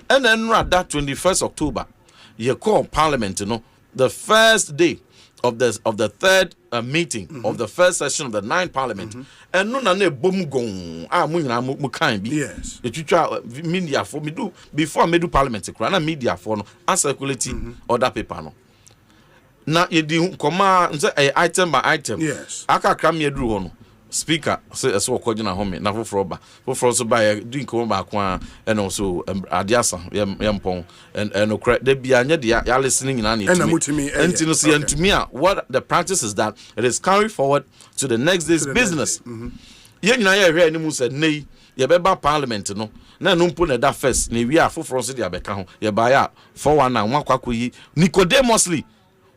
And then that 21st October, you call Parliament, the first day of the third meeting of the first session of the 9th Parliament. And no na boom gong mu kind be. Yes. The media for me do before me do Parliament na media for no circulate other paper no. Na ye di koma say item by item. Yes. Aka kram ye dru ho no. Speaker say so okojina home na foforo so ba doing ko ba kwa and also adiasa yempon and de bia nya de ya listening na na to what the practice is that it is carried forward to the next day's business. Ye nyina ye hwe animu said nei ye be ba Parliament no na no mpo na da first na wi afoforo so de abeka ho ye ba ya 419 wakwakoyi Nicodemously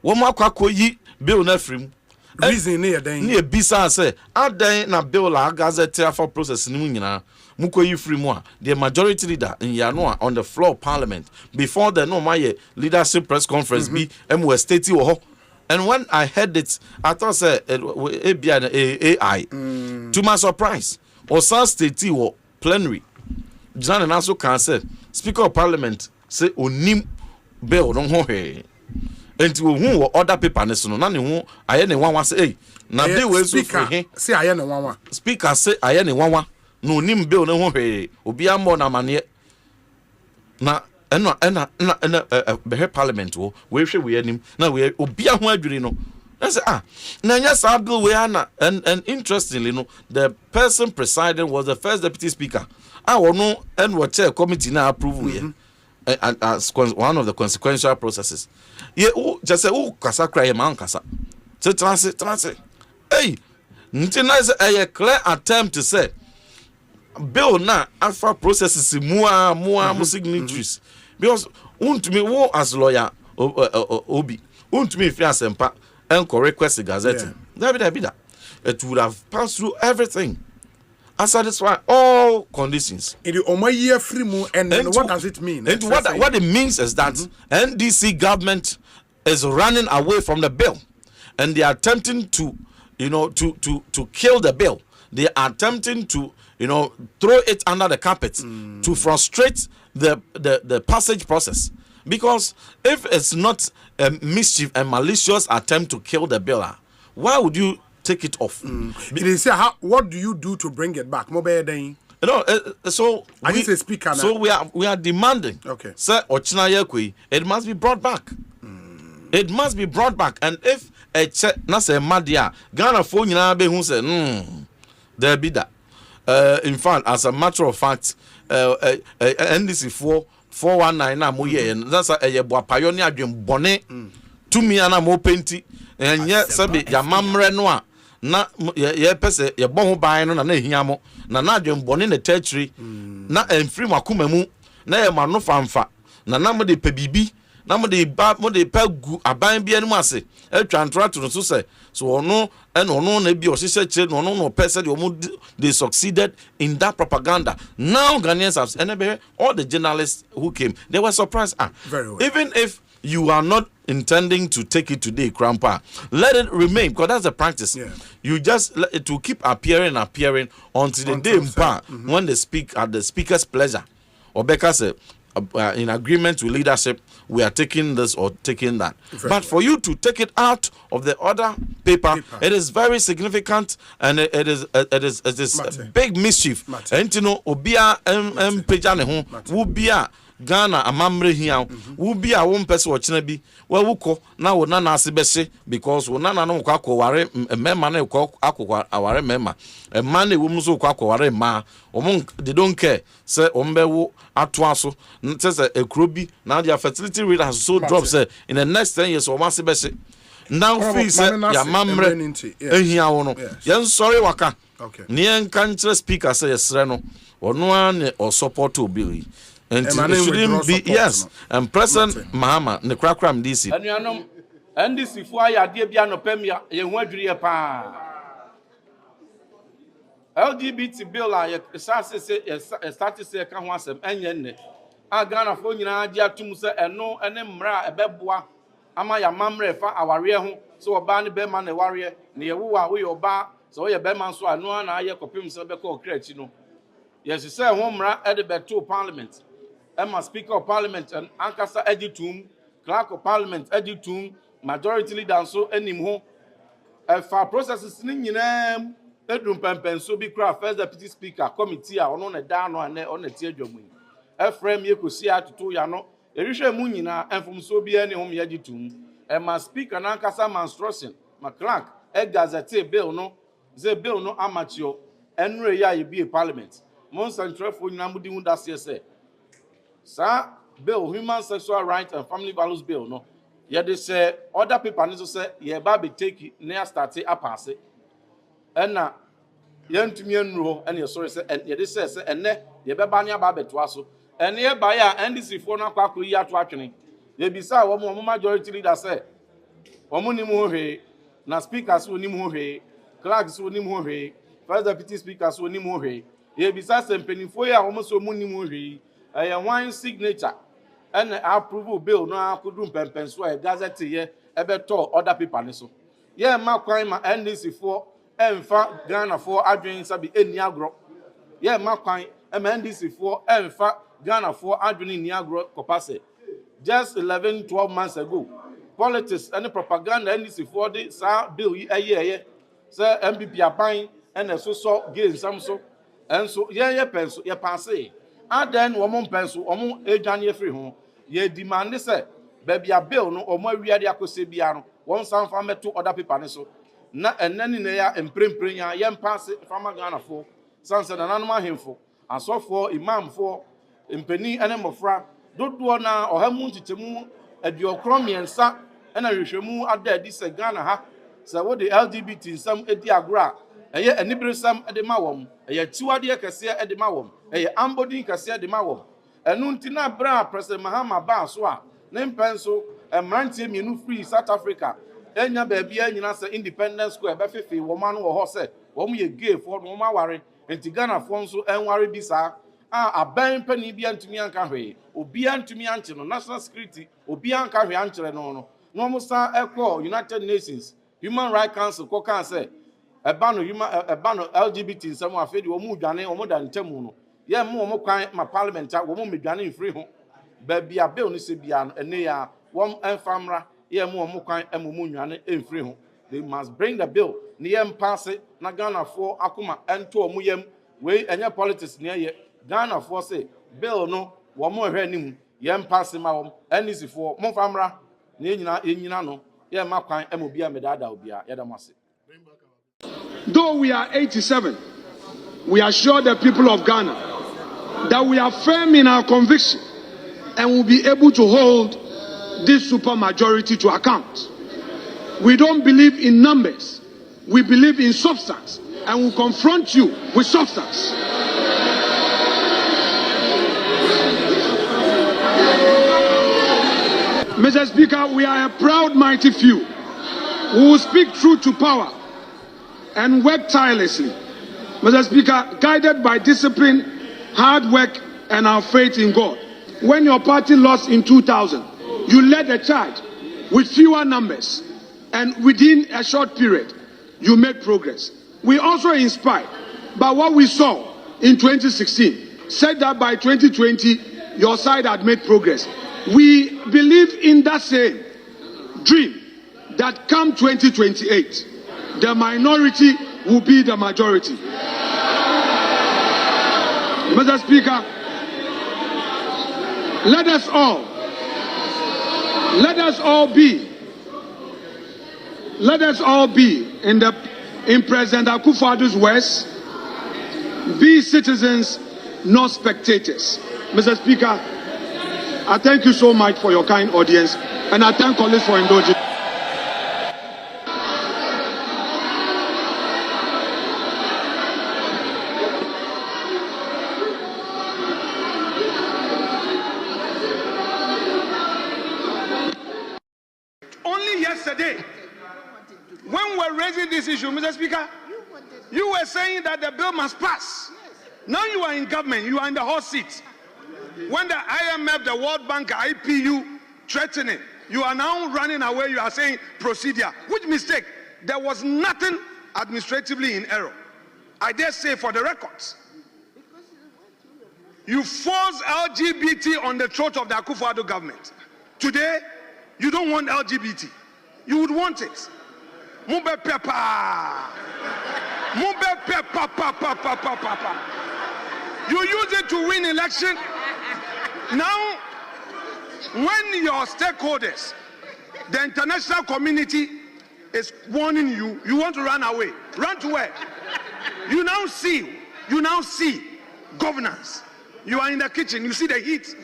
wo makwakoyi bill na frim reason near then near bisa say adan na bill la gazette for process ni nyina mukoyi free mo the majority leader in Yanoa on the floor of Parliament before the no my leadership press conference be was stating and when I heard it I thought say AI to my surprise or some state plenary John and also can say Speaker of Parliament say onim bill don't ho he enti who other paper ne so no na ne ho aye ne wanwa say eh na dey we so free say aye ne wanwa speaker say aye ne wanwa no onim bill ne ho hwe obi ammo na mane na be Parliament wo we hwe we anim na we obi ho adwiri no na say na nya sa bill we ana and interestingly no the person presiding was the first deputy speaker wono and what chair committee na approve we as one of the consequential processes. Ye just say kasa cry man kasa. So transit. Hey, ntina is a clear attempt to say bill na alpha processes more signatories because untumi wo as lawyer obi untumi fi asempa and request gazette. That it would have passed through everything and satisfy all conditions. And what does it mean? And what it means is that NDC government is running away from the bill, and they are attempting to, to kill the bill. They are attempting to, throw it under the carpet to frustrate the passage process. Because if it's not a mischief and malicious attempt to kill the bill, why would you take it off? They say, what do you do to bring it back? So I need to speak. So we are demanding. Okay. Sir, it must be brought back. It must be brought back. And if a check na say Madia Ghanafuo nyina be hu say there be that. In fact, as a matter of fact, NDC 419 na mo ye that's a boa pioneer adwem bone to me na mo penti enye sabe ya mamre no a na ye pese ye bo ho ban no na ehia mo na adwem bone na territory na emfiri makoma mu na ye ma no famfa na mo de pebibi na mo de pagu aban bia no ase atwa ntorato no so say so ono na bi o hihye kire no no pese de they succeeded in that propaganda. Now Ghanaians have and all the journalists who came, they were surprised. Very well. Even if you are not intending to take it today, Grandpa, let it remain because that's the practice. Yeah. You just let it to keep appearing until the day when they speak at the speaker's pleasure. Or because in agreement with leadership, we are taking this or taking that. But for you to take it out of the other paper, it is very significant and it is a big mischief. And obia pejane ho ubia Ghana amamre hia ubia won pese wo kina bi wa wuko na wo na ase bese because wo na no kwa akoware mema na kwa akoware mema man na wo mu so kwa akoware ma they don't care say ombewo atoaso say ekrobi na their fertility rate has so drop say in the next 10 years o ma se bese now feel say ya mamre ehia wo no yen sorry waka ne en kan speaker say yesre no ono an or support obi and it shouldn't be support, and President Mahama ne krakram DC anuanom NDC fu ayade bia no pam ya ye hu adwiri pa LGBT bill a start say ka ho asem enye ne Ghanafuo nyina agi atum se eno ene mra ebeboa ama ya mamre fa aware ho so oba ne be ma ne ware ne ye wo a wo ye oba so ye be ma so anu na aye kopim se be ko krachi no yes say ho mra e de beto Parliament Emma Speaker of Parliament and Ankasa Editum, Clerk of Parliament Editum, Majority Leader so anymore. For processes in bedroom pempen so be craft first deputy speaker committee on a down on a tear job. Frame ye could see out to 2 yano. Erisha Munina and from so be any home Editum. And my speaker and Ankasa Manstrossin, my clerk, Gazette bill no, ze bill no amateur, and Ray be a parliament. Monsantre for Namudi Undasiase. Sir, bill, human sexual rights and family values bill, no. Yet they say, other people need to say, yeah, baby, take it, near start it, up pass it. And now, young to me and row, and your sorry, and yet they say, and ne, ye babania baby to us. And nearby, and this is for now, quackly at watching. Ye beside one more majority leader say, Omuni Mohe, na speakers who Nimohe, clerks who Nimohe, first deputy speakers who Nimohe. Ye beside some penny for ya almost so Munimohe. A wine signature and approval bill no could do pen swear gazette ye ever told other people so. Yeah, my crime my NDC for and fa Ghanafuo adwin sabi eni agro. Yeah, my crime NDC for and fa Ghanafuo adwin ni agro kopase. Just 11-12 months ago, politics and propaganda NDC for the sa bill a year. Sir MPP aban and so gain some so and so yeah pencil yeah passe. And then woman pencil, a free home. Ye demand say, baby a bill no or more ready akosebiano, one sound from 2 other people so. Na and then in there and print yam pass it from a Ghanafuo, sans an animal himful, and so for imam for impeni animal fra, don't do now or hamun to temu at your crummy and sa, and I wish you at there this a Ghana ha. So what the LGBT in some ediagra. And yet, a nibble some at the mawum, a yet 2 idea cassia at the mawum, a ambodin cassia at the mawum. And Nuntina Bra, President Mahama Baswa, name pencil, and Mantim, you free South Africa. And your baby, and you answer Independence Square, Befifi, woman or horse, one we gave for no worry, and Tigana Fonso and worry bisa. A bang penny be to me and carry, or be to me until national security, or be on carry until no. Normal star echo, United Nations, Human Rights Council, Cocan say. A ban of LGBT in some of you move down or more than 10 moon. Yeah, more kind my parliamentary woman be done in free home. Baby, a bill is beyond and they are one and famra, yeah, more kind and moon in free home. They must bring the bill, near pass it, Ghanafuo Akuma and 2 muyem, way and your politics near ye. Ghanafuo say, bill no, one more renim, yam pass him out, and is for more famra, near Yinano, yeah, my kind and will be a medada will be a Yadamasi. Though we are 87, we assure the people of Ghana that we are firm in our conviction and will be able to hold this supermajority to account. We don't believe in numbers, we believe in substance, and will confront you with substance. Mr. Speaker, we are a proud, mighty few who will speak truth to power and work tirelessly. Mr. Speaker, guided by discipline, hard work, and our faith in God. When your party lost in 2000, you led a charge with fewer numbers, and within a short period, you made progress. We also inspired by what we saw in 2016, said that by 2020, your side had made progress. We believe in that same dream that come 2028, the minority will be the majority. Mr. Speaker, let us all be in President Akufo-Addo's words, be citizens, not spectators. Mr. Speaker, I thank you so much for your kind audience, and I thank colleagues for indulging. Only yesterday, when we were raising this issue, Mr. Speaker, you were saying that the bill must pass. Now you are in government, you are in the hot seat. When the IMF, the World Bank, IPU threatening, you are now running away, you are saying procedure. Which mistake? There was nothing administratively in error. I dare say for the records. You force LGBT on the throat of the Akufo-Addo government. Today, you don't want LGBT. You would want it. Mube pepa. Mube pepa pa pa pa pa pa pa. You use it to win election. Now, when your stakeholders, the international community is warning you, you want to run away. Run to where? You now see governance. You are in the kitchen, you see the heat.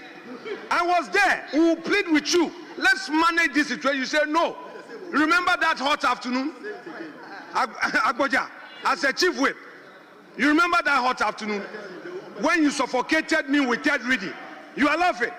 I was there. We will plead with you. Let's manage this situation. You say no. Remember that hot afternoon? Agboja, as a chief whip. You remember that hot afternoon? When you suffocated me with third reading. You are laughing.